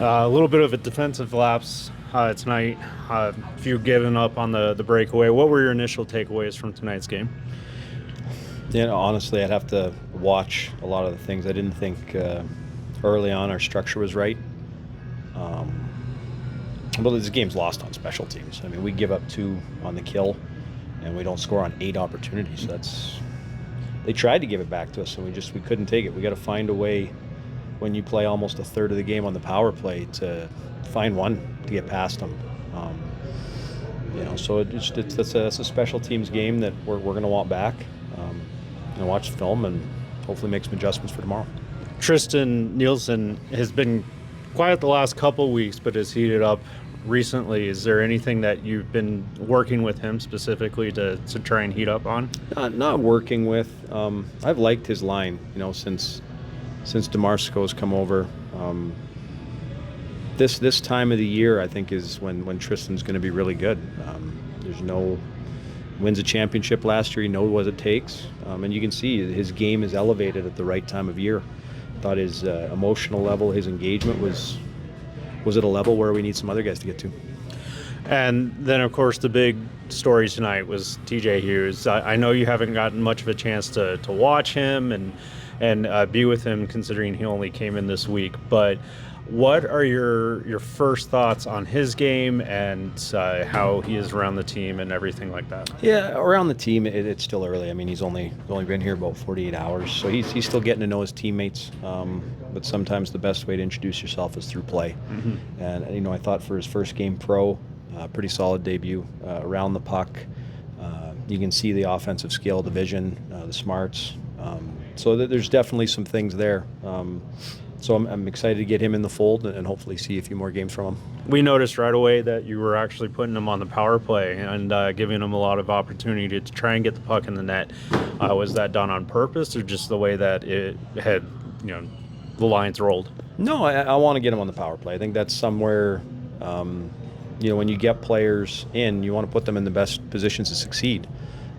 A little bit of a defensive lapse tonight. A few giving up on the breakaway. What were your initial takeaways from tonight's game? Honestly, I'd have to watch a lot of the things. I didn't think early on our structure was right. Um, but this game's lost on special teams. I mean, we give up 2 on the kill, and we don't score on 8 opportunities. They tried to give it back to us, and we couldn't take it. We got to find a way when you play almost a third of the game on the power play to find one to get past them. Um, so that's a special teams game that we're going to want back. Watch the film and hopefully make some adjustments for tomorrow. Tristan Nielsen has been quiet the last couple weeks, but has heated up recently. Is there anything that you've been working with him specifically to try and heat up on? Not working with. I've liked his line, since DeMarco's come over. This time of the year, I think, is when Tristan's going to be really good. Wins a championship last year. He knows what it takes, and you can see his game is elevated at the right time of year. Thought his emotional level, his engagement was at a level where we need some other guys to get to. And then, of course, the big story tonight was TJ Hughes. I know you haven't gotten much of a chance to watch him and be with him, considering he only came in this week. But what are your first thoughts on his game and how he is around the team and everything like that? Yeah, around the team, it's still early. I mean, he's only been here about 48 hours, so he's still getting to know his teammates. But sometimes the best way to introduce yourself is through play. Mm-hmm. And I thought for his first game pro, pretty solid debut around the puck. You can see the offensive skill, the vision, the smarts. So there's definitely some things there. So I'm excited to get him in the fold and hopefully see a few more games from him. We noticed right away that you were actually putting him on the power play and giving him a lot of opportunity to try and get the puck in the net. Was that done on purpose or just the way that it had, the lines rolled? No, I want to get him on the power play. I think that's somewhere, when you get players in, you want to put them in the best positions to succeed.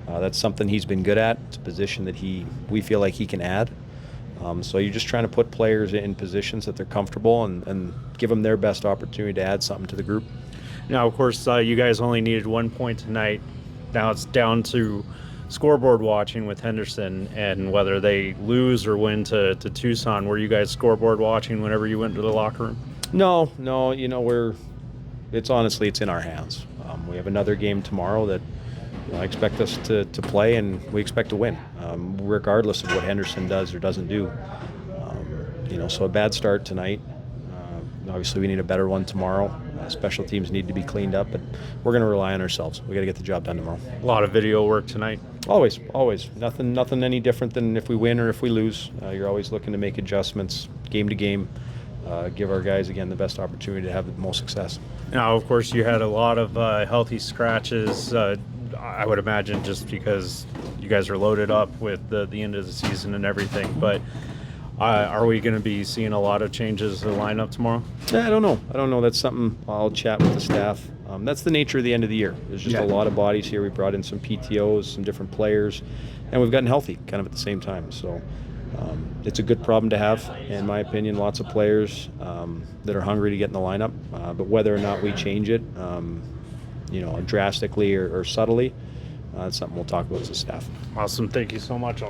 That's something he's been good at. It's a position that we feel like he can add. So you're just trying to put players in positions that they're comfortable and give them their best opportunity to add something to the group. Now, of course, you guys only needed 1 point tonight. Now it's down to scoreboard watching with Henderson and whether they lose or win to Tucson. Were you guys scoreboard watching whenever you went to the locker room? No, it's in our hands. We have another game tomorrow that I expect us to play, and we expect to win, regardless of what Henderson does or doesn't do. So a bad start tonight. Obviously, we need a better one tomorrow. Special teams need to be cleaned up, but we're going to rely on ourselves. We got to get the job done tomorrow. A lot of video work tonight. Always. Nothing any different than if we win or if we lose. You're always looking to make adjustments game to game. Give our guys, again, the best opportunity to have the most success. Now, of course, you had a lot of healthy scratches. I would imagine just because you guys are loaded up with the end of the season and everything. But are we going to be seeing a lot of changes to the lineup tomorrow? Yeah, I don't know. That's something I'll chat with the staff. That's the nature of the end of the year. There's just a lot of bodies here. We brought in some PTOs, some different players, and we've gotten healthy kind of at the same time. So it's a good problem to have, in my opinion. Lots of players that are hungry to get in the lineup. But whether or not we change it, drastically or subtly, that's something we'll talk about as a staff. Awesome. Thank you so much.